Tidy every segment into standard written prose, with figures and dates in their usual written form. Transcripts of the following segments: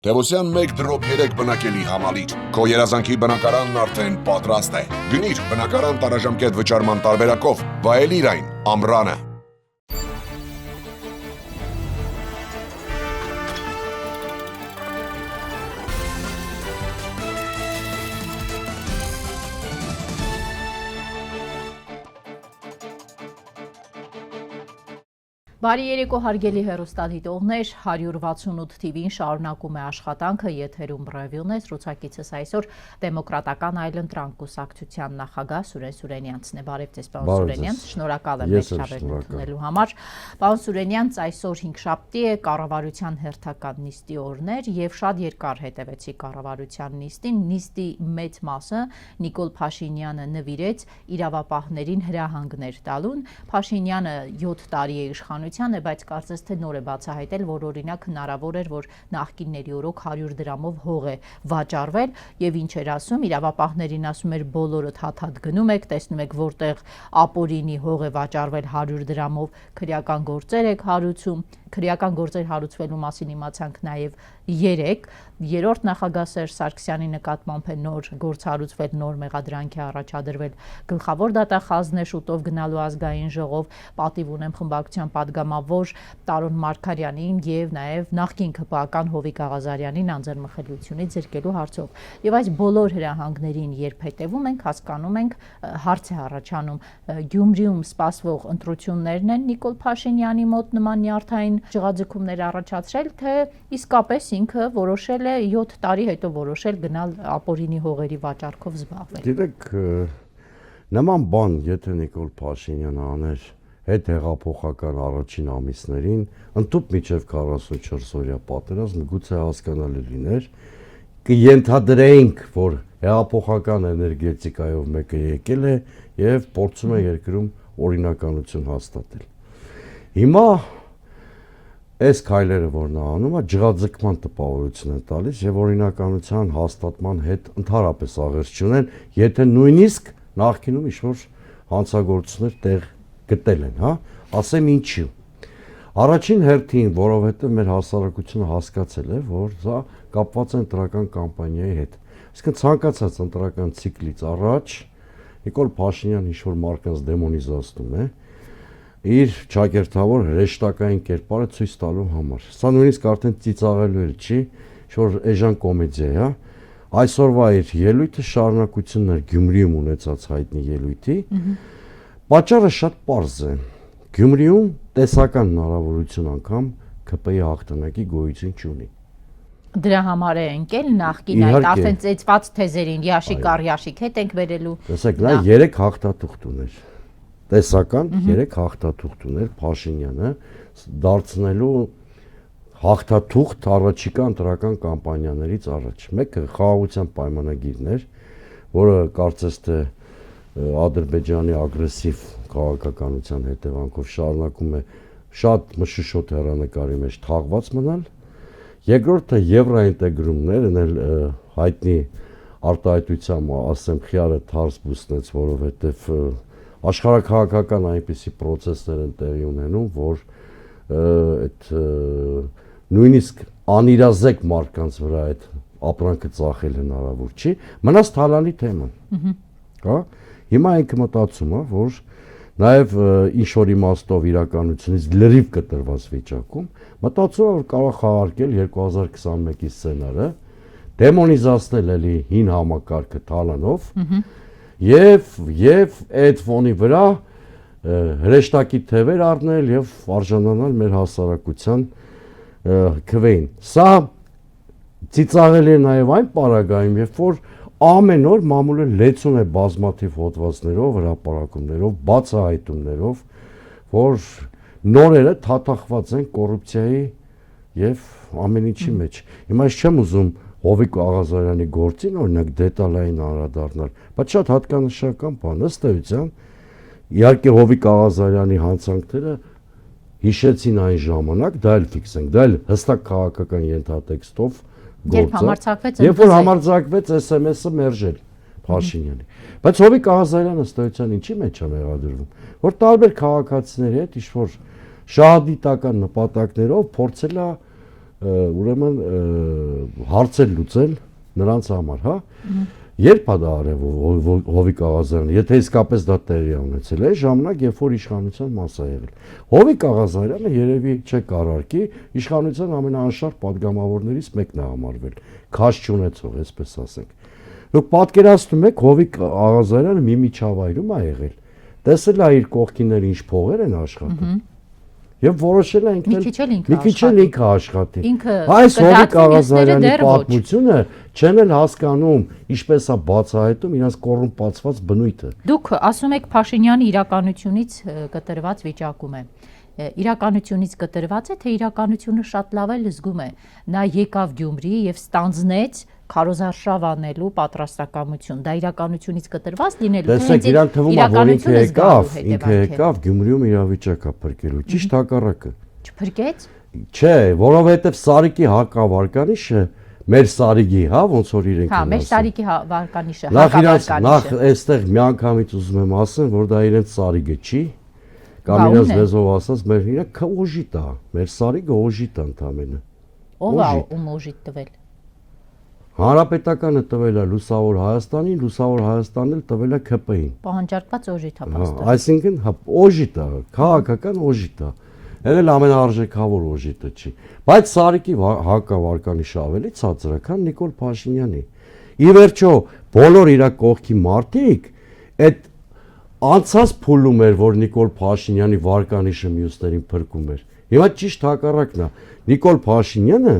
Տևոսյան 1 դրոպ 3 բնակելի համալիր։ Քո երազանքի բնակարանն արդեն պատրաստ է։ Գնիր բնակարան տարաժամկետ վճարման տարբերակով, վայելիր այն ամռանը։ Բարի երեկո հարգելի հեռուստադիտողներ, 168 TV-ին շարունակում է աշխատանքը, եթերում Ռևյուն է, զրուցակիցս այսօր Դեմոկրատական այլընտրանք կուսակցության նախագահ Սուրեն Սուրենյանցն է։ Բարև ձեզ, պարոն Սուրենյանց, շնորհակալ եմ մեզ շաբերն ընդունելու համար։ Պարոն Սուրենյանց, այսօր 5-շաբթի է, կառավարության հերթական նիստի օրն էր եւ շատ երկար հետևեցի կառավարության նիստին, նիստի մեծ մասը Նիկոլ Փաշինյանը նվիրեց իրավապահներին հրահանգներ տալուն։ Փաշինյանը 7 տարի է իշխանում, բայց կարծես թե նոր է բացահայտել, որ օրինակ հնարավոր էր, որ նախկինների օրոք 100 դրամով հող է վաճառվել եւ ինչ էր ասում, իրավապահներին ասում էր բոլորդ հաթաթ գնում եք, տեսնում եք որտեղ ապօրինի հող է վաճառվել 100 դրամով, քրեական գործեր եք հարուցում, քրեական գործեր հարուցվելու մասին իմացանք նաեւ 3, երրորդ նախագահ Սերժ Սարգսյանի նկատմամբ է նոր գործ հարուցվել, նոր մեղադրանք է առաջադրվել գլխավոր դատախազն է շուտով գնալու ազգային ժողով, պատիվ ունեմ խմբակցության պատգամավոր Տարոն Մարգարյանին եւ նաեւ նախկին ԿՊԱ-ական Հովիկ Աղազարյանին անձեռնմխելիությունից զրկելու հարցով։ Եվ այս բոլոր հրահանգներին երբ հետևում ենք, հասկանում ենք, հարց է առաջանում Գյումրիում սպասվող ընտրություններն են Նիկոլ Փաշինյանի մոտ նման նյարդային ջղաձգումներ առաջացրել, թե իսկապես ինքը որոշել է 7 տարի հետո որոշել գնալ ապօրինի հողերի վաճառքով զբաղվել։ Գիտեք, նման բան, եթե Նիկոլ Փաշինյանը աներ հետ հեղափոխական առաջին ամիսներին, ընդཐུպ միջև 44 օրյա պատերազմ, գուցե հասկանալի լիներ, կենթադրեինք, որ հեղափոխական էներգետիկայով մեկը եկել է եւ փորձում է երկրում օրինականություն հաստատել։ Հիմա այս քայլերը, որ նա անում է, ջղաձգման տպավորություն են տալիս եւ օրինականության հաստատման հետ ընդհանրապես աղերս չունեն, եթե նույնիսկ նախկինում ինչ-որ հանցագործություններ տեղ գտել են, հա, ասեմ ինչու։ Առաջին հերթին, որովհետեւ մեր հասարակությունը հասկացել է, որ սա կապված է ընտրական կամպանիայի հետ։ Այսինքն ցանկացած ընտրական ցիկլից առաջ Նիկոլ Փաշինյանը ինչ-որ մարկանց դեմոնիզացնում է իր ճակերտավոր հրեշտակային կերպարը ցույց տալու համար։ Սա նույնիսկ արդեն ծիծաղելու էլ չի, ինչ-որ էժան կոմեդիա է, հա։ Այսօրվա իր ելույթը շարունակությունն էր Գյումրիում ունեցած հայտնի ելույթի։ Պատճառը շատ պարզ է։ Գյումրիում տեսական հնարավորություն անգամ ԿՊ-ի հաղթանակի գոյություն չունի։ Դրա համար է ընկել նախկին այդ արդեն ծեծված թեզերին Յաշիկ Արյաշիկ հետ ենք վերելու։ Տեսեք, նա 3 հաղթաթուղթ ուներ։ Տեսական 3 հաղթաթուղթ ուներ Փաշինյանը դարձնելու հաղթաթուղթ առաջիկա ընտրական կամպանիաներից առաջ։ Մեկը խաղաղության պայմանագիրն էր, որը կարծես թե Ադրբեջանի ագրեսիվ քաղաքականության հետևանքով շարունակում է շատ մշուշոտ հեռանկարի մեջ թաղված մնալ։ Երկրորդը եվրոինտեգրումներն էլ հայտնի արտահայտությամբ, ասեմ, խիարը թարս բուսնեց, որովհետև աշխարհաքաղաքական այնպիսի process-ներ են տեղի ունենում, որ այդ նույնիսկ անիրազեկ մարդկանց վրա այդ ապրանքը ծախել հնարավոր չի, մնաց Թալանի թեման։ Հա, հիմա ինքը մտածում է, որ նաև ինչ որ իմաստով իրականությունից լրիվ կտրված վիճակում մտածում է, որ կարող խաղարկել 2021-ի սցենարը, դեմոնիզացնել էլի հին համակարգը Թալանով եւ այդ ֆոնի վրա հրեշտակի թևեր առնել եւ արժանանալ մեր հասարակության քվեին։ Սա ծիծաղելի է նաեւ այն պարագայում, երբ որ ամեն օր մամուլը լեցուն է բազմաթիվ հոդվածներով, հրապարակումներով, բացահայտումներով, որ նորերը թաթախված են կոռուպցիայի եւ ամեն ինչի մեջ։ Հիմա ես չեմ ուզում Հովիկ Աղազարյանի գործին օրինակ դետալային անդրադառնալ, բայց շատ հատկանշական բան ըստ էության, իհարկե Հովիկ Աղազարյանի հանցանքները հիշեցին այն ժամանակ, դա էլ ֆիքսենք, դա էլ հստակ քաղաքական ենթատեքստով Երբ որ համարձակվեց SMS-ը մերժել Փաշինյանի։ Բայց Հովիկ Աղազարյանը ըստ էության ինչի մեջ է մեղադրվում, որ տարբեր քաղաքացիների հետ ինչ-որ շահադիտական նպատակներով փորձել է ուրեմն հարցեր լուծել նրանց համար, հա։ Երբ է դա արել Հովիկ Աղազարյանը, եթե իսկապես դա տեղի ունեցել է, ժամանակ, երբ որ իշխանության մաս է եղել։ Հովիկ Աղազարյանը երևի չէ կարարքի իշխանության ամենաանշարժ падգամավորներից մեկն է համարվել, քաշ չունեցող, այսպես ասենք։ Դուք պատկերացնում եք Հովիկ Աղազարյանը մի միջավայրում է եղել, տեսել է իր կողքինները ինչ փողեր են աշխատում։ Եվ որոշել է մի քիչ էլ ինքը աշխատի։ Ինքը Այս Հովիկ Աղազարյանի դեռ ոչ։ պատմությունը չեն էլ հասկանում, ինչպես է բացահայտում իրենց կոռումպացված բնույթը։ Դուք ասում եք Փաշինյանը իրականությունից կտրված վիճակում է։ Իրականությունից կտրված է, թե իրականությունը շատ լավ էլ զգում է։ Նա եկավ Գյումրի եւ ստանձնեց քարոզարշավ անելու պատրաստակամություն։ Դա իրականությունից կտրված լինելու։ Տեսեք, իրան թվում է, որ ինքը եկավ Գյումրիում իրավիճակ է փրկելու։ Ճիշտ հակառակը։ Չփրկեց։ Չէ, որովհետեւ Սարիկի հակավարկանիշը մեր Սարիգի, հա, ոնց որ իրենք։ Հա, մեր Սարիգի վարկանիշը, հակավարկանիշը։ Նախ այստեղ միանգամից ուզում եմ ասեմ, որ դա իրենց Սարիգը չի։ Կամ իրենց լեզվով ասած, մեր իրենք օժիտ է, մեր Սարիգը օժիտ է ընդամենը։ Ով է ում օժիտ տվել։ Հանրապետականը տվել է Լուսավոր Հայաստանին, Լուսավոր Հայաստանն էլ տվել է ՔՊ-ին։ Պահանջարկված օժիտ է փաստորեն։ Այսինքն օժիտ է, քաղաքական օժիտ է։ Էլ ամենաարժեքավոր օժիտը չի։ Բայց Սարիկի հակավարկանիշը ավելի ցածր է, քան Նիկոլ Փաշինյանի։ Ի վերջո, բոլոր իր կողքի մարդիկ այդ անցած փուլում էր, որ Նիկոլ Փաշինյանի վարկանիշը մյուսներին փրկում էր։ Հիմա ճիշտ հակառակն է։ Նիկոլ Փաշինյանը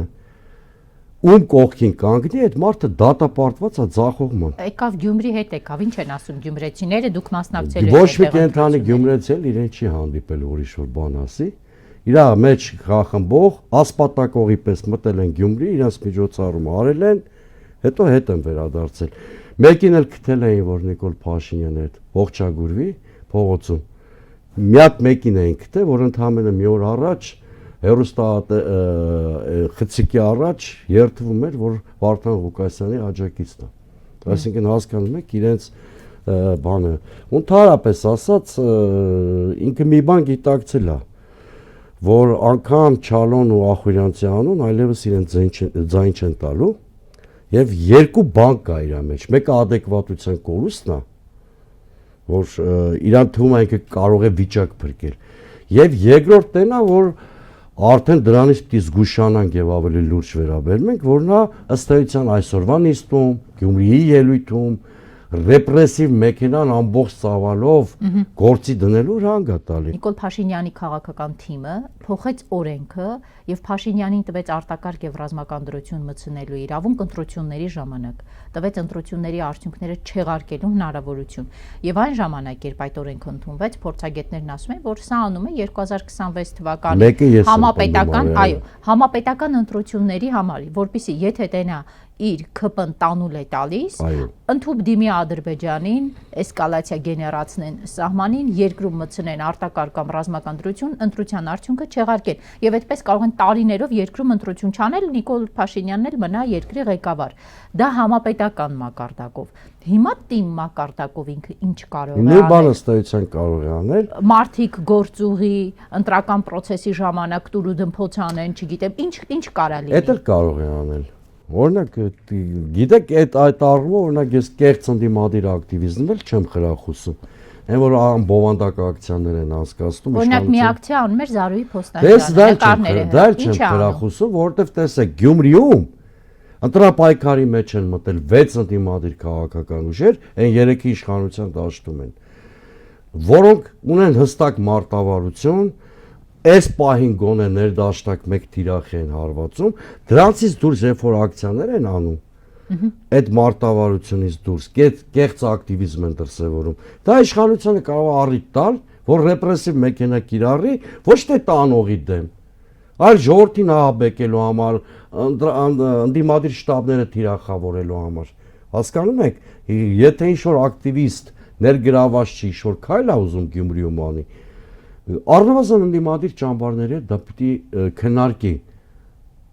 ում կողքին կանգնի, այդ մարդը դատապարտված է ձախողման։ Եկավ Գյումրի հետ եկավ, ինչ են ասում գյումրեցիները, դուք մասնակցել եք։ Ոչ մի կենթանի գյումրեցի էլ իրեն չի հանդիպել ուրիշ որ բան ասի։ Իրա մեջ խախմբող, ասպատակողի պես մտել են Գյումրի, իրաց միջոցառումը արել են, հետո հետ են վերադարձել։ Մեկին էլ գտել էին, որ Նիկոլ Փաշինյանը այդ ողջագուրվի փողոցում։ Մի հատ մեկին էին գտել, որ ընդհանրապես մի օր առաջ հերոստա խցիկի առաջ երթվում էր, որ Վարդան Ղուկասյանի աջակիցն է։ Այսինքն հասկանում եք իրենց բանը։ Ընդհանրապես ասած ինքը մի բան գիտակցել է, որ անգամ Չալոն ու Ախուրյանցի անուն այլևս իրենց ձայն չեն տալու եւ երկու բան կա իր մեջ։ Մեկը adekvatության կորուստն է, որ իրան թվում է ինքը կարող է վիճակ փրկել։ Եվ երկրորդն է, որ արդեն դրանից պիտի զգուշանանք եւ ավելի լուրջ վերաբերենք, որ նա ըստ էության այսօրվա նիստում, Գյումրիի ելույթում ռեպրեսիվ մեքենան ամբողջ ծավալով գործի դնելու հանգ է տալի։ Նիկոլ Փաշինյանի քաղաքական թիմը փոխեց օրենքը եւ Փաշինյանին տվեց արտակարգ եւ ռազմական դրություն մտցնելու իրավունք ընտրությունների ժամանակ, տվեց ընտրությունների արդյունքները չեղարկելու հնարավորություն։ Եվ այն ժամանակ, երբ այդ օրենքը ընդունվեց, փորձագետներն ասում են, որ սա անում է 2026 թվականի համապետական ընտրությունների համար, որpիսի եթե տենա իր ԿՊ-ն տանուլ է տալիս, ընդհուպ դիմի Ադրբեջանին, էսկալացիա գեներացնեն սահմանին, երկրում մտցնեն արտակարգ կամ ռազմական դրություն, ընտրության արդյունքը չեղարկեն։ Եվ այդպես կարող են տարիներով երկրում ընտրություն չանել, Նիկոլ Փաշինյանն էլ մնա երկրի ղեկավար։ Դա համապետական մակարդակով։ Հիմա թիմ մակարդակով ինքը ինչ կարող է անել։ Նույն բանը ըստ էության կարող է անել։ Մարդիկ գործուղի, ընտրական process-ի ժամանակ տուրու դմփոց անեն, չգիտեմ, ինչ կարա լինի։ Դա էլ կարող է անել։ Օրինակ, գիտեք, այդ առումով օրինակ ես կեղծ ընդդիմադիր ակտիվիզմն էլ չեմ խրախուսում։ Այն որ բովանդակ ակցիաներ են անցկացնում։ Օրինակ մի ակցիա անում էր Զարուհի Փոստանյանը, դա չեմ խրախուսում, որովհետև տեսեք, Գյումրիում ընտրապայքարի մեջ են մտել 6 ընդդիմադիր քաղաքական ուժեր, այն 3-ի իշխանության դաշտում են, որոնք ունեն հստակ մարտավարություն, այս պահին գոնե ներդաշտակ մեկ թիրախ են հարվածում, դրանցից դուրս երբ որ ակցիաներ են անում, այդ մարտավարությունից դուրս կեղծ ակտիվիզմ են դրսևորում։ Դա իշխանությունը կարող է առիթ տալ, որ ռեպրեսիվ մեքենա կիրառի ոչ թե տանողի դեմ, այլ ժողովրդին ահաբեկելու համար, ընդդիմադիր շտաբները թիրախավորելու համար։ Հասկանում եք, եթե ինչ-որ ակտիվիստ ներգրաված չի, ինչ-որ քայլ է ուզում Գյումրիում անի, առնվազն ընդդիմադիր ճամբարների հետ դա պիտի քննարկի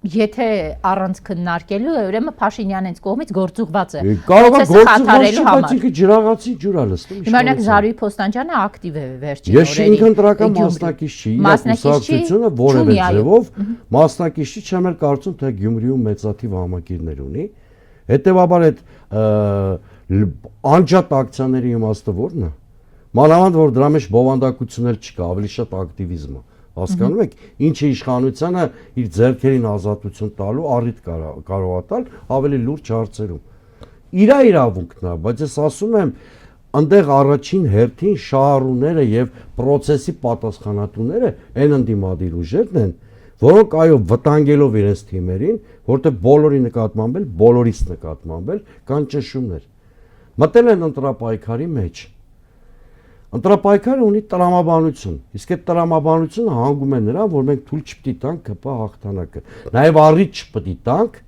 Եթե առանց քննարկելու է, ուրեմն Փաշինյանից կողմից գործուղված է։ Կարող է Պրոցեսը գործուղված խաթարելու չի, բայց համար։ ինքը ջրաղացի ջուր է լսում։ Հիմա օրինակ Զարուհի Փոստանջյանը ակտիվ է վերջին Ես օրերին։ ինքնընտրական մասնակից չի, իր կուսակցությունը որևէ ձևով մասնակից չի, չեմ էլ կարծում, թե Գյումրիում մեծաթիվ համակիրներ ունի։ Հետևաբար այդ անջատ ակցիաների իմաստը ո՞րն է։ Մանավանդ որ դրա մեջ բովանդակություն էլ չկա, ավելի շատ ակտիվիզմ է։ Հասկանում եք, ինչը իշխանությանը իր ձեռքերին ազատություն տալու առիթ կարող է տալ ավելի լուրջ հարցերում։ Իր իրավունքն է, բայց ես ասում եմ, այնտեղ առաջին հերթին շահառուները եւ process-ի պատասխանատուները այն ընդդիմադիր ուժերն են, որոնք այո վտանգելով իրենց թիմերին, որտեղ բոլորի նկատմամբ էլ, բոլորից նկատմամբ էլ կան ճնշումներ։ Մտել են ընտրապայքարի մեջ։ Ընտրապայքարը ունի տրամաբանություն, իսկ այդ տրամաբանությունը հանգում է նրան, որ մենք թույլ չպետք է տանք ԿՊ հաղթանակը։ Նաև առիթ չպետք է տանք,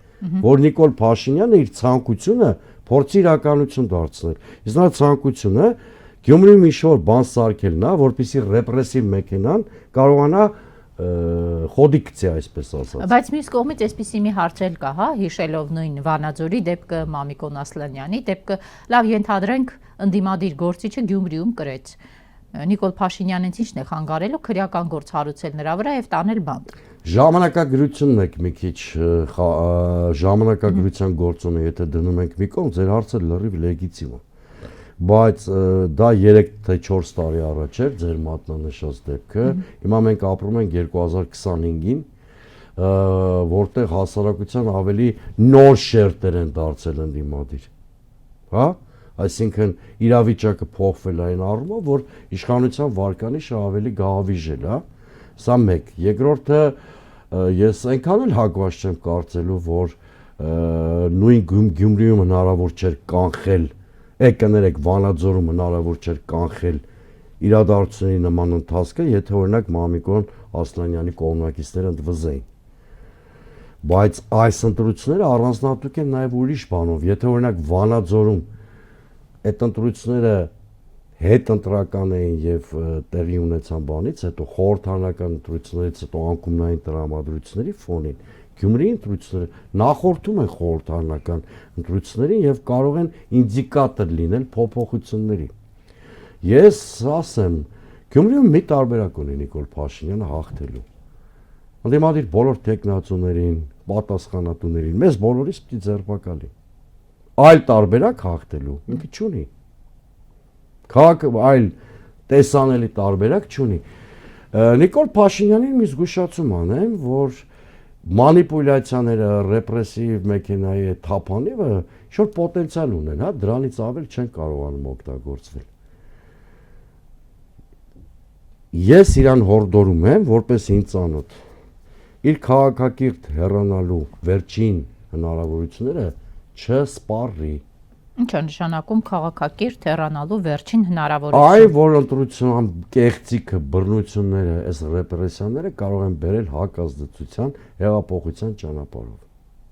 որ Նիկոլ Փաշինյանը իր ցանկությունը փորձի իրականություն դարձնել։ Իսկ նա ցանկությունը Գյումրիում ինչ-որ բան սարքելն է, որպեսզի ռեպրեսիվ մեքենան կարողանա խոդի գցի, այսպես ասած։ Բայց մյուս կողմից այսպիսի մի հարց էլ կա, հա, հիշելով նույն Վանաձորի դեպքը, Մամիկոն Ասլանյանի դեպքը, լավ ենթադրենք ընդդիմադիր գործիչը Գյումրիում կրեց։ Նիկոլ Փաշինյանից ի՞նչն է խանգարելու քրեական գործ հարուցել նրա վրա եւ տանել բանտ։ Ժամանակագրությունն եք մի քիչ ժամանակագրության գործոնը եթե դնում ենք մի կողմ, ձեր հարցը լրիվ լեգիտիմ է։ Բայց դա 3 թե 4 տարի առաջ էր ձեր մատնանշած դեպքը։ Հիմա մենք ապրում ենք 2025-ին, որտեղ հասարակության ավելի նոր շերտեր են դարձել ընդդիմադիր։ Հա? Այսինքն իրավիճակը փոխվել է այն առումով, որ իշխանության վարկանիշը ավելի գահավիժել է։ Սա մեկ։ Երկրորդը ես այնքան էլ հակված չեմ կարծելու, որ նույն Գյումրիում հնարավոր չէր կանխել, կներեք Վանաձորում հնարավոր չէր կանխել իրադարձությունների նման ընթացքը, եթե օրինակ Մամիկոն Ասլանյանի կողմնակիցները ընդվզեին։ Բայց այս ընտրությունները առանձնահատուկ են նաև ուրիշ բանով, եթե օրինակ Վանաձորում այդ ընտրությունները հետ ընտրական էին եւ տեղի ունեցան բանից հետո խորհրդանական ընտրություններից հետո անկումնային տրամադրությունների ֆոնին Գյումրիի ընտրությունները նախորդում են խորհրդանական ընտրություններին եւ կարող են ինդիկատոր լինել փոփոխությունների։ Ես ասեմ, Գյումրիում մի տարբերակ ունի Նիկոլ Փաշինյանը հաղթելու։ Ընդդիմադիր բոլոր տեխնացուներին, պատասխանատուներին, մեզ բոլորիս պիտի ձերբակալի։ Այլ տարբերակ հաղթելու ինքը չունի։ Քաղաքը այլ տեսանելի տարբերակ չունի։ Նիկոլ Փաշինյանին մի զգուշացում անեմ, որ մանիպուլյացիաները, ռեպրեսիվ մեքենայի թափանիվը ինչ-որ պոտենցիալ ունեն, հա, դրանից ավել չեն կարողանում օգտագործվել։ Ես իրան հորդորում եմ, որպես ինձ ծանոթ, իր քաղաքակիրթ հեռանալու վերջին հնարավորությունները չսպառի։ Ինչ է նշանակում քաղաքակիրթ հեռանալու վերջին հնարավորություն։ Այ որ ընտրության կեղծիքը, բռնությունները, այս ռեպրեսիաները կարող են բերել հակազդեցության, հեղափոխության ճանապարհով։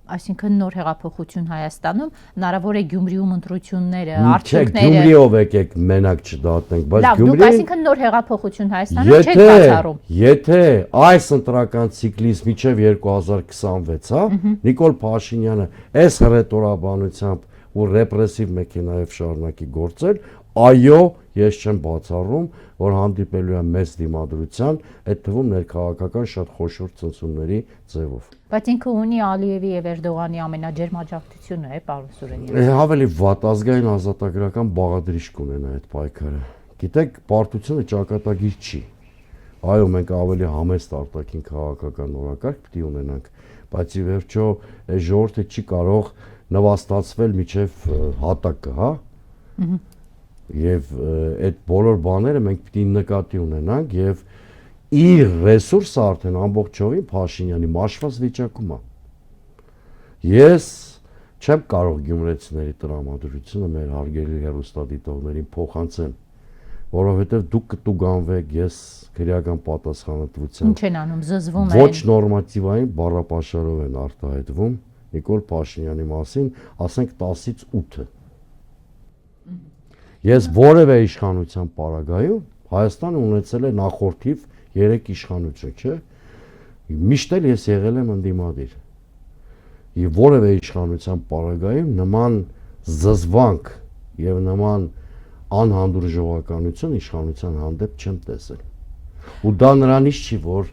Այսինքն նոր հեղափոխություն Հայաստանում հնարավոր է Գյումրիում ընտրությունները, Չէ, արդյունքները։ Գյումրիով եկեք մենակ չդատենք, բայց Լավ, դուք Գյումրին այսինքն նոր հեղափոխություն Հայաստանում չեք բացառում։ Եթե այս ընտրական ցիկլից մինչև 2026, հա, Նիկոլ Փաշինյանը այս հռետորաբանությամբ ու ռեպրեսիվ մեքենայով շարունակի գործել, այո, ես չեմ բացառում, որ հանդիպելու է մեծ դիմադրության, այդ թվում ներքաղաքական շատ խոշոր ցնցումների ձևով։ Բայց ինքը ունի Ալիևի եւ Էրդողանի ամենաջերմ աջակցությունը, պարոն Սուրենյան։ Ավելի վատ ազգային ազատագրական բաղադրիչ կունենա այդ պայքարը։ Գիտեք, պարտությունը ճակատագիր չի։ Այո, մենք ավելի համեստ արտաքին քաղաքական օրակարգ պիտի ունենանք, բայց ի վերջո այս ժողովուրդը չի կարող նվաստացվել միջև հատակը, հա։ Եվ այդ բոլոր բաները մենք պիտի նկատի ունենանք եւ իր ռեսուրսը արդեն ամբողջովին Փաշինյանի մաշված վիճակում է։ Ես չեմ կարող գյումրեցիների տրամադրությունը մեր հարգելի հեռուստադիտողներին փոխանցեմ, որովհետեւ դուք կտուգանվեք, ես քրեական պատասխանատվությամբ։ Ինչ են անում, զզվում են։ Ոչ նորմատիվային բառապաշարով են արտահայտվում Նիկոլ Փաշինյանի մասին, ասենք 10-ից 8-ը։ Ես որևէ իշխանության պարագայում Հայաստանը ունեցել է նախորդիվ 3 իշխանություն, չէ՞։ Միշտ էլ ես եղել եմ ընդդիմադիր։ եւ որևէ իշխանության պարագայում նման զզվանք եւ նման անհանդուրժողականություն իշխանության հանդեպ չեմ տեսել։ Ու դա նրանից չի, որ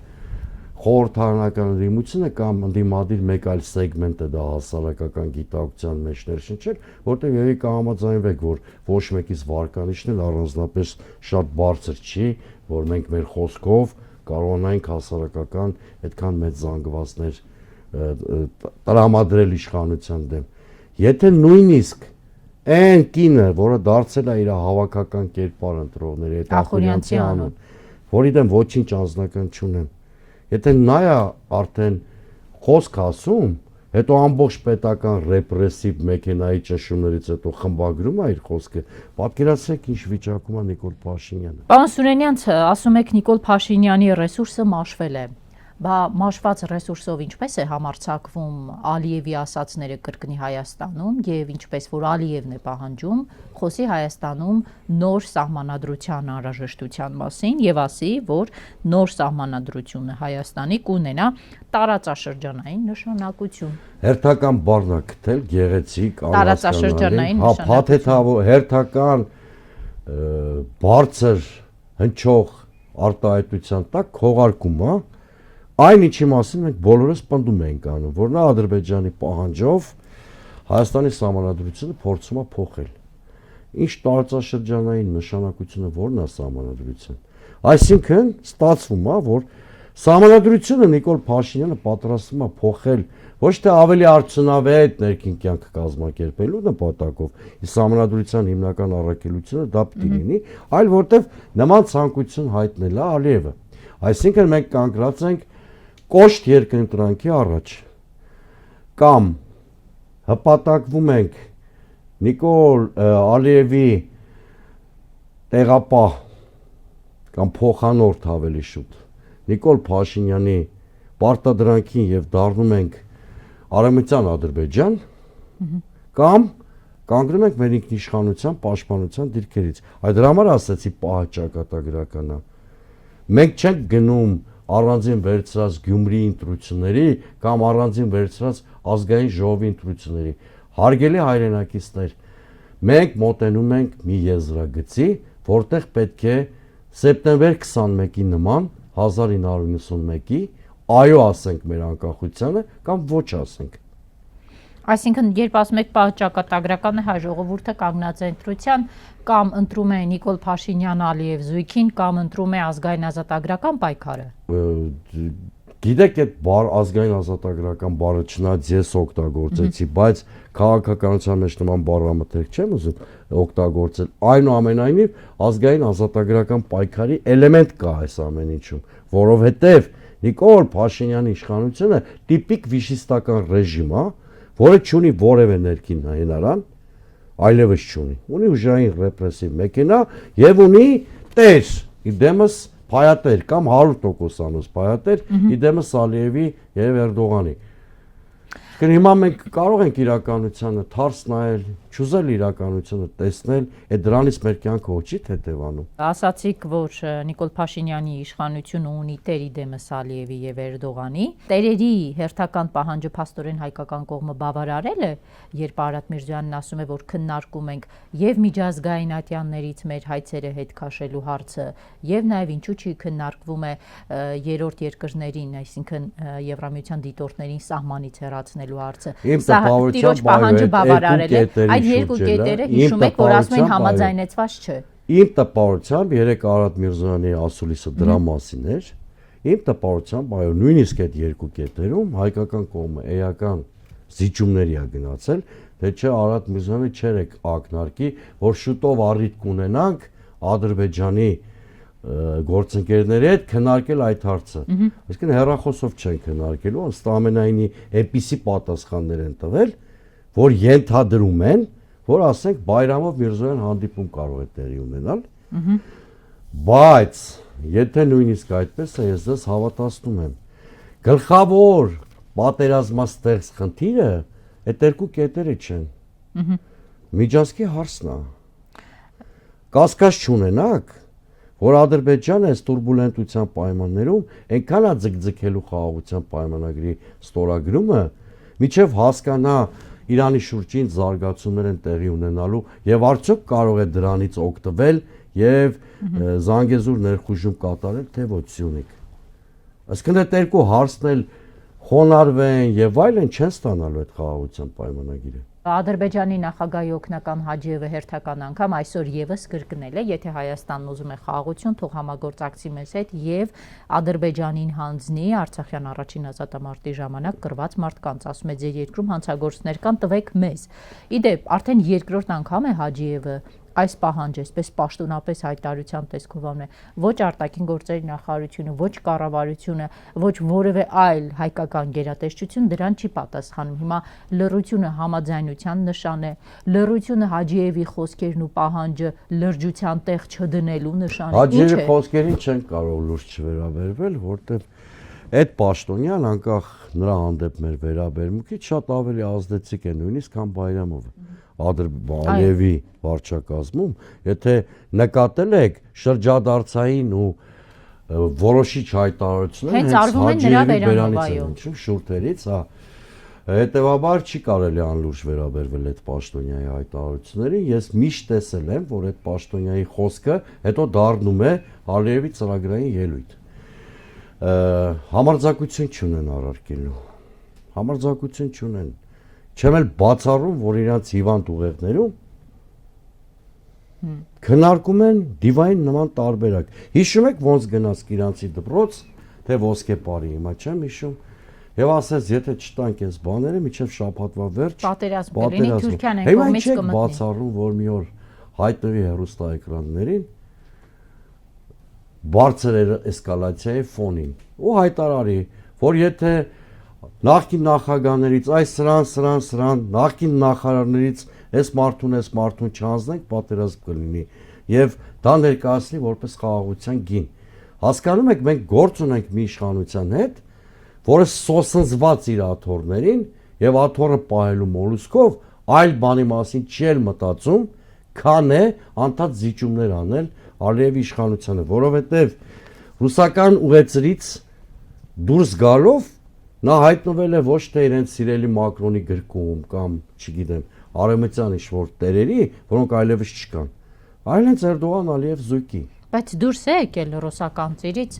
խորհրդարանական ընդդիմությունը կամ ընդդիմադիր մեկ այլ սեգմենտ է դա հասարակական գիտակցության մեջ ներշնչել, որտեղ երևի կհամաձայնվեք, որ ոչ մեկից վարկանիշն էլ առանձնապես շատ բարձր չի, որ մենք մեր խոսքով կարողանանք հասարակական այդքան մեծ զանգվածներ տրամադրել իշխանության դեմ։ Եթե նույնիսկ այն կինը, որը դարձել է իր հավաքական կերպար ընտրողների հետ Ախուրյանցի անուն, որի դեմ ոչինչ անձնական չունեմ, եթե նա է արդեն խոսք ասում, հետո ամբողջ պետական ռեպրեսիվ մեքենայի ճնշումներից հետո խմբագրում է իր խոսքը, պատկերացրեք ինչ վիճակում է Նիկոլ Փաշինյանը։ Պարոն Սուրենյանց, ասում եք Նիկոլ Փաշինյանի ռեսուրսը մաշվել է։ Բա մաշված ռեսուրսով ինչպես է համարձակվում Ալիևի ասածները կրկնի Հայաստանում եւ ինչպես որ Ալիևն է պահանջում, խոսի Հայաստանում նոր սահմանադրության անհրաժեշտության մասին եւ ասի, որ նոր սահմանադրությունը Հայաստանի կունենա տարածաշրջանային նշանակություն։ Հերթական բառն է գտել, գեղեցիկ, տարածաշրջանային նշանակություն։ Փաթեթավոր, հերթական բարձր հնչող արտահայտության տակ քողարկում է։ Այն ինչի մասին մենք բոլորս պնդում ենք անում, որ նա Ադրբեջանի պահանջով Հայաստանի սահմանադրությունը փորձում է փոխել։ Ինչ տարածաշրջանային նշանակությունը որն է սահմանադրության։ Այսինքն ստացվում է, որ սահմանադրությունը Նիկոլ Փաշինյանը պատրաստվում է փոխել ոչ թե ավելի արդյունավետ ներքին կյանք կազմակերպելու նպատակով, իսկ սահմանադրության հիմնական առաքելությունը դա պիտի լինի, այլ որտեվ նման ցանկություն հայտնել է Ալիևը։ Այսինքն մենք կանգնած ենք կոշտ երկընտրանքի առաջ կամ հպատակվում ենք Նիկոլ Ալիևի տեղապահ կամ փոխանորդ ավելի շուտ Նիկոլ Փաշինյանի պարտադրանքին եւ դառնում ենք Արևմտյան Ադրբեջան կամ կանգնում ենք մեր ինքնիշխանության պաշտպանության դիրքերից։ Այդ դրա համար ասացի պահը ճակատագրականա։ Մենք չենք գնում առանձին վերցրած Գյումրի ընտրությունների կամ առանձին վերցրած ազգային ժողովի ընտրությունների։ Հարգելի հայրենակիցներ, մենք մոտենում ենք մի եզրագծի, որտեղ պետք է սեպտեմբեր 21-ի նման 1991-ի այո ասենք մեր անկախությանը կամ ոչ ասենք։ Այսինքն, երբ ասում եք պահճակատագրական է, հայ ժողովուրդը կանգնած է ընտրության, կամ ընտրում է Նիկոլ Փաշինյան Ալիև զույգին, կամ ընտրում է ազգային ազատագրական պայքարը։ Գիտեք, այդ ազգային ազատագրական բառը չնայած ես օգտագործեցի, բայց քաղաքականության մեջ նման բառամթերք չեմ ուզում օգտագործել։ Այնուամենայնիվ ազգային ազատագրական պայքարի էլեմենտ կա այս ամեն ինչում, որովհետև Նիկոլ Փաշինյանի իշխանությունը տիպիկ վիշիստական ռեժիմ է, որը չունի որևէ ներքին հենարան, այլևս չունի։ Ունի ուժային ռեպրեսիվ մեքենա եւ ունի տեր, իդեմս փայատեր կամ 100% անոց փայատեր, իդեմս Ալիևի եւ Էրդողանի։ Հիմա մենք կարող ենք իրականությանը թարս նայել, չուզել իրականությունը տեսնել, այդ դրանից մեր կյանքը ոչի հետևանում։ Ասացիք, որ Նիկոլ Փաշինյանի իշխանությունը ունի տերի դեմս Ալիևի եւ Էրդողանի։ Տերերի հերթական պահանջը փաստորեն հայկական կողմը բավարարել է, երբ Արադ Միրզոյանն ասում է, որ քննարկում ենք եւ միջազգային ատյաններից մեր հայցերը հետ քաշելու հարցը, եւ նաեւ ինչու՞ չի քննարկվում է երրորդ երկրներին, այսինքն Եվրամիության դիտորդներին սահմանից հեռացնելու հարցը։ Սա տիրոջ պահանջը բավարարել է։ Այդ երկու կետերը հիշում եք, որ ասում են համաձայնեցված չէ։ Իմ տպավորությամբ երեք Արադ Միրզոյանի ասուլիսը դրա մասին էր։ Իմ տպավորությամբ այո, նույնիսկ այդ երկու կետերում հայկական կողմը էական զիջումների է գնացել, թե չէ Արադ Միրզոյանը չէր ակնարկի, որ շուտով առիթ կունենանք Ադրբեջանի գործընկերների հետ քննարկել այդ հարցը։ Այսինքն հեռախոսով չեն քննարկելու, ըստ ամենայնի այնպիսի պատասխաններ են տվել, որ ենթադրում են, որ ասենք Բայրամով Միրզոյան հանդիպում կարող է տեղի ունենալ։ Բայց եթե նույնիսկ այդպես է, ես դες հավատացնում եմ։ Գլխավոր պատերազմաստեղծ խնդիրը այդ երկու կետերը չեն։ Միջազգի հարցն է։ Կասկած չունենաք, որ Ադրբեջանը այս տուրբուլենտության պայմաններում այնքան է ձգձգելու խաղաղության պայմանագրի ստորագրումը, միջև հասկանա Իրանի շուրջին զարգացումներ են տեղի ունենալու եւ արդյոք կարող է դրանից օգտվել եւ Զանգեզուր ներխուժում կատարել թե ոչ Սյունիք։ Այսինքն այդ երկու հարցն էլ խոնարհվեն եւ այլն չեն ստանալու այդ խաղաղության պայմանագիրը։ Ադրբեջանի նախագահի օգնական Հաջիևը հերթական անգամ այսօր եւս կրկնել է, եթե Հայաստանն ուզում է խաղաղություն, թող համագործակցի մեզ հետ եւ Ադրբեջանին հանձնի Արցախյան առաջին ազատամարտի ժամանակ կռված մարդկանց, ասում է ձեր երկրում հանցագործներ կան, տվեք մեզ։ Իդեպ, արդեն երկրորդ անգամ է Հաջիևը այս պահանջը, այսպես պաշտոնապես հայտարարության տեսքով անում է, ոչ արտաքին գործերի նախարարությունը, ոչ կառավարությունը, ոչ որևէ այլ հայկական գերատեսչություն դրան չի պատասխանում։ Հիմա լռությունը համաձայնության նշան է, լռությունը Հաջիևի խոսքերն ու պահանջը լրջության տեղ չդնելու նշան է։ Հաջիևի խոսքերին չեն կարող լուրջ չվերաբերվել, որտեղ այդ պաշտոնյան անկախ նրա հանդեպ մեր վերաբերմունքից շատ ավելի ազդեցիկ է նույնիսկ քան Բայրամովը։ Ալիևի վարչակազմում, եթե նկատել եք շրջադարձային ու որոշիչ հայտարարություններ հենց արվում են նրա վերանովայով շուրթերից, հա, հետևաբար չի կարելի անլուրջ վերաբերվել այդ պաշտոնյայի հայտարարություններին, ես միշտ տեսել եմ, որ այդ պաշտոնյայի խոսքը հետո դառնում է Ալիևի ծրագրային ելույթ։ Համարձակություն չունեն առարկելու, համարձակություն չունեն, չեմ էլ բացառում, որ իրանց հիվանդ ուղեղներում քննարկում են դիվային նման տարբերակ։ Հիշում եք ոնց գնաց իրանցի դպրոց, թե ոսկե բարի, հիմա չեմ հիշում, եւ ասես, եթե չտանք այս բաները, միջև շաբաթվա վերջ պատերազմներին Թուրքիան են կողմից կմտնի։ Բացառում, որ մի օր հայտնվի հեռուստաէկրաններին բարձր էսկալացիայի ֆոնին ու հայտարարի, որ եթե նախկին նախագահներից այս սրան նախկին նախարարներից այս մարդուն չանձնենք, պատերազմ կլինի եւ դա ներկայացնի որպես խաղաղության գին։ Հասկանում եք, մենք գործ ունենք մի իշխանության հետ, որը սոսնձված իր աթոռներին եւ աթոռը պահելու մոլուսկով այլ բանի մասին չի էլ մտածում, քան է անդադ զիջումներ անել Ալիևի իշխանությանը, որովհետեւ ռուսական ուղեցրից դուրս գալով նա հայտնվել է ոչ թե իրենց սիրելի Մակրոնի գրկում կամ, չգիտեմ, արևմտյան ինչ-որ տերերի, որոնք այլևս չկան, այլ հենց Էրդողան Ալիև զույգի։ Բայց դուրս է եկել ռուսական ծիրից,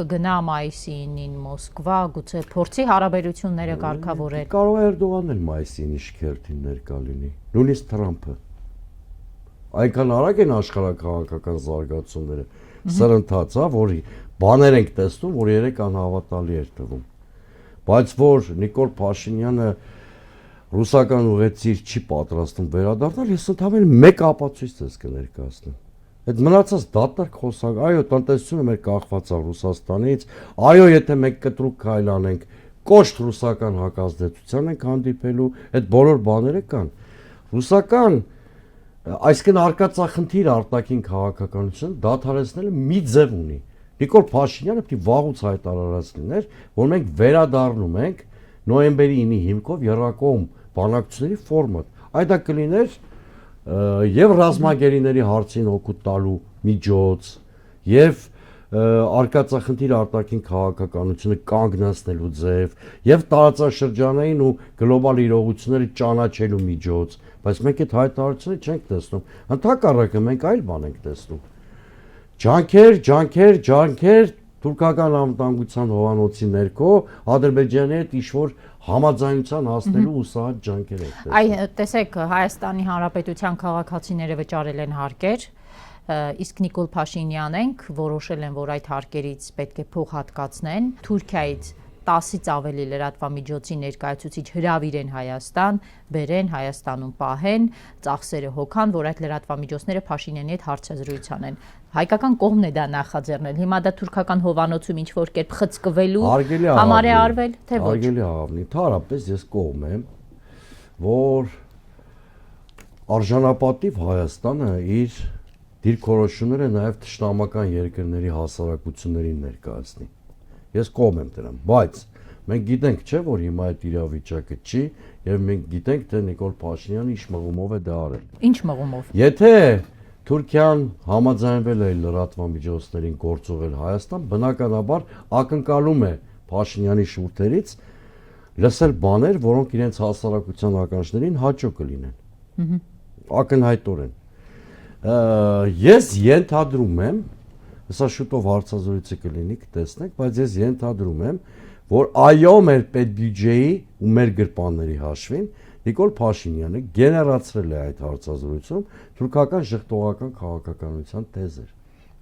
կգնա մայիսի 9-ին Մոսկվա, գուցե փորձի հարաբերությունները կարգավորել։ Կարող է Էրդողանն էլ մայիսի 9-ի շքերթին ներկա լինի, նույնիսկ Թրամփը։ Այնքան արագ են աշխարհակաղակական զարգացումները, սրընթաց, հա, որ բաներ ենք տեսնում, որ երեք անհավատալի էր թվում։ Բայց որ Նիկոլ Փաշինյանը ռուսական ուղեցիր չի պատրաստում վերադառնալ, ես ընդհանրապես մեկ ապացույց ես կներկայացնեմ։ Այդ մնացած դատարկ խոսակ, այո, տնտեսությունը մեր կախված է Ռուսաստանից, այո, եթե մենք կտրուկ քայլ անենք, կոշտ ռուսական հակազդեցության ենք հանդիպելու, այդ բոլոր բաները կան։ Ռուսական, այսինքն արկածախնդիր արտաքին քաղաքականությունը դադարեցնելը մի ձև ունի։ Նիկոլ Փաշինյանը պետք է վաղուց հայտարարած լիներ, որ մենք վերադառնում ենք նոյեմբերի 9-ի հիմքով երրակողմ բանակցությունների ֆորմատ։ Այդ դա կլիներ եւ ռազմագերիների հարցին օգուտ տալու միջոց, եւ արկածախնդիր արտաքին քաղաքականությունը կանգնեցնելու ձև, եւ տարածաշրջանային ու գլոբալ իրողությունները ճանաչելու միջոց, բայց մենք այդ հայտարարությունները չենք տեսնում։ Ընդհակառակը մենք այլ բան ենք տեսնում։ Ջանքեր թուրքական անվտանգության հովանոցի ներքո Ադրբեջանի հետ ինչ-որ համաձայնության հասնելու ուսահատ ջանքեր են տեսնում։ Այ տեսեք, Հայաստանի Հանրապետության քաղաքացիները վճարել են հարկեր, իսկ Նիկոլ Փաշինյանն որոշել են, որ այդ հարկերից պետք է փող հատկացնեն, Թուրքիայից 10-ից ավելի լրատվամիջոցի ներկայացուցիչ հրավիրեն Հայաստան, բերեն Հայաստանում պահեն, ծախսերը հոգան, որ այդ լրատվամիջոցները Փաշինյանի հետ հարցազրույց անեն։ Հայկական կողմն է դա նախաձեռնել։ Հիմա դա թուրքական հովանոցում ինչ որ կերպ խցկվելու համար է արվել, թե ոչ։ Արգելի աղավնի, թարապես ես կողմ եմ, որ արժանապատիվ Հայաստանը իր դիրքորոշումները նաև թշնամական երկրների հասարակություններին ներկայացնի։ Ես կողմ եմ դրան, բայց մենք գիտենք, չէ, որ հիմա այդ իրավիճակը չի, եւ մենք գիտենք, թե Նիկոլ Փաշինյանը ինչ մղումով է դա արել։ Ինչ մղումով։ Եթե Թուրքիան համաձայնվել է լրատվամիջոցներին գործողել Հայաստան, բնականաբար ակնկալում է Փաշինյանի շուրթերից լսել բաներ, որոնք իրենց հասարակության ականջներին հաճո կլինեն։ Ակնհայտորեն։ Ես ենթադրում եմ, հեսա շուտով հարցազրույցը կլինի, կտեսնենք, բայց ես ենթադրում եմ, որ այո, մեր պետբյուջեի ու մեր գրպանների հաշվին Նիկոլ Փաշինյանը գեներացրել է այդ հարցազրույցում թուրքական ժխտողական քաղաքականության թեզեր։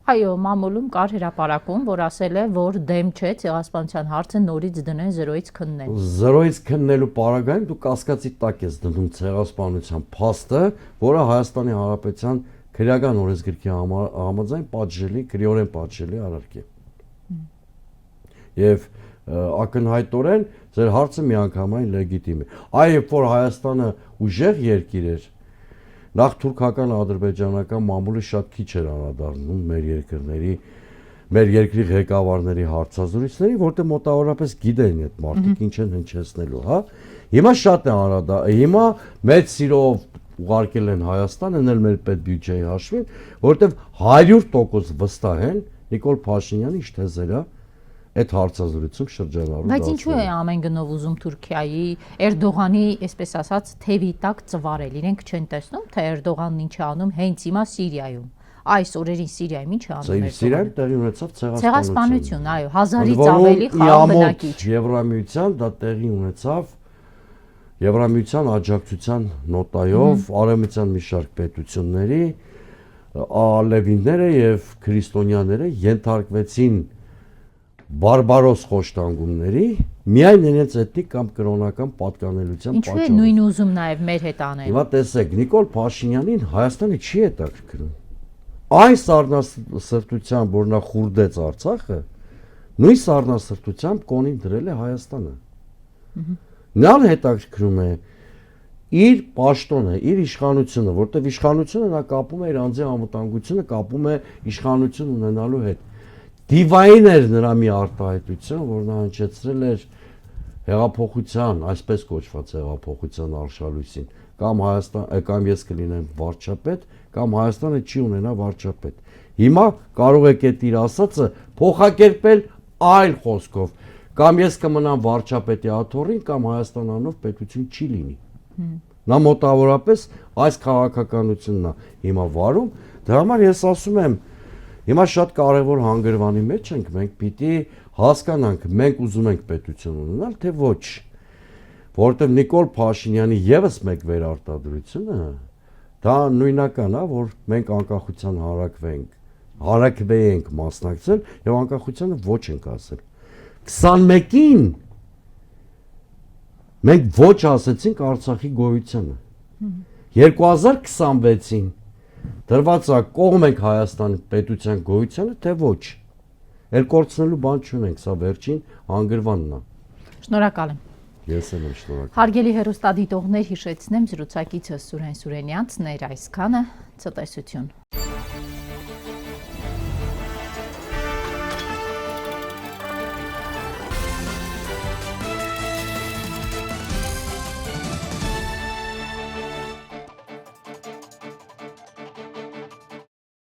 Այո, մամուլում կար հրապարակում, որ ասել է, որ դեմ չէ ցեղասպանության հարցը նորից դնեն 0-ից քննեն։ 0-ից քննելու պարագայում դու կասկածի տակ ես դնում ցեղասպանության փաստը, որը Հայաստանի Հանրապետության քրեական օրենսգրքի համաձայն պատժելի, քրեորեն պատժելի արարք է։ Եվ ակնհայտորեն ձեր հարցը միանգամայն լեգիտիմ է։ Այ երբ որ Հայաստանը ուժեղ երկիր էր, նախ թուրքական ադրբեջանական մամուլը շատ քիչ էր անդրադառնում մեր երկրի ղեկավարների հարցազրույցների, որտեղ մոտավորապես գիտեն այդ մարդիկ ինչ են հնչեցնելու, հա։ Հիմա շատ է անդրադառնում, հիմա մեծ սիրով ուղարկել են Հայաստան, ընել մեր պետբյուջեի հաշվին, որտեղ 100% վստահ են Նիկոլ Փաշինյանի ինչ թեզերա այդ հարցազրույցում շրջանառու։ Բայց ինչու է ամեն գնով ուզում Թուրքիայի Էրդողանի, այսպես ասած, թևի տակ ծվարել։ Իրենք չեն տեսնում, թե Էրդողանն ինչ է անում հենց հիմա Սիրիայում։ Այս օրերին Սիրիայում ինչ է անում Էրդողանը։ Սիրիայում տեղի ունեցավ ցեղասպանություն, այո, 1000-ից ավելի խաղ բնակիչ։ Եվրամիության դա տեղի ունեցավ Եվրամիության աջակցության նոտայով արևմտյան մի շարք պետությունների ալևինները եւ քրիստոնյաները ենթարկվեցին բարբարոս խոշտանգումների միայն իրենց էթնիկ կամ կրոնական պատկանելիության պատճառով։ Ինչու է նույն ուզում նաև մեր հետ անել։ Հիմա տեսեք, Նիկոլ Փաշինյանին Հայաստանը չի հետաքրքրում։ Այն սառնասրտությամբ, որ նա խուրդեց Արցախը, նույն սառնասրտությամբ կոնին դրել է Հայաստանը։ Նրան հետաքրքրում է իր պաշտոնը, իր իշխանությունը, որտեղ իշխանությունը նա կապում է իր անձի անվտանգությունը, կապում է իշխանություն ունենալու հետ։ Դիվային էր նրա մի արտահայտություն, որ նա հնչեցրել էր հեղափոխության, այսպես կոչված հեղափոխության արշալույսին, կամ Հայաստան, կամ ես կլինեմ վարչապետ, կամ Հայաստանը չի ունենա վարչապետ։ Հիմա կարող եք այդ իր ասածը փոխակերպել այլ խոսքով, կամ ես կմնամ վարչապետի աթոռին, կամ Հայաստանանով պետություն չի լինի։ Նա մոտավորապես այս քաղաքականությունն է հիմա վարում, դրա համար ես ասում եմ, հիմա շատ կարևոր հանգրվանի մեջ ենք, մենք պիտի հասկանանք, մենք ուզում ենք պետություն ունենալ, թե ոչ, որովհետև Նիկոլ Փաշինյանի եւս մեկ վերարտադրությունը դա նույնական է, որ մենք անկախության հարակվեինք մասնակցել եւ անկախությանը ոչ ենք ասել։ 21-ին մենք ոչ ասեցինք Արցախի գոյությանը։ 2026-ին դրված է կողմ ենք Հայաստանի պետության գոյությանը, թե ոչ։ Էլ կորցնելու բան չունենք, սա վերջին հանգրվանն է։ Շնորհակալ եմ։ Ես եմ շնորհակալ։ Հարգելի հեռուստադիտողներ, հիշեցնեմ զրուցակիցս Սուրեն Սուրենյանցն էր այսքանը, ցտեսություն։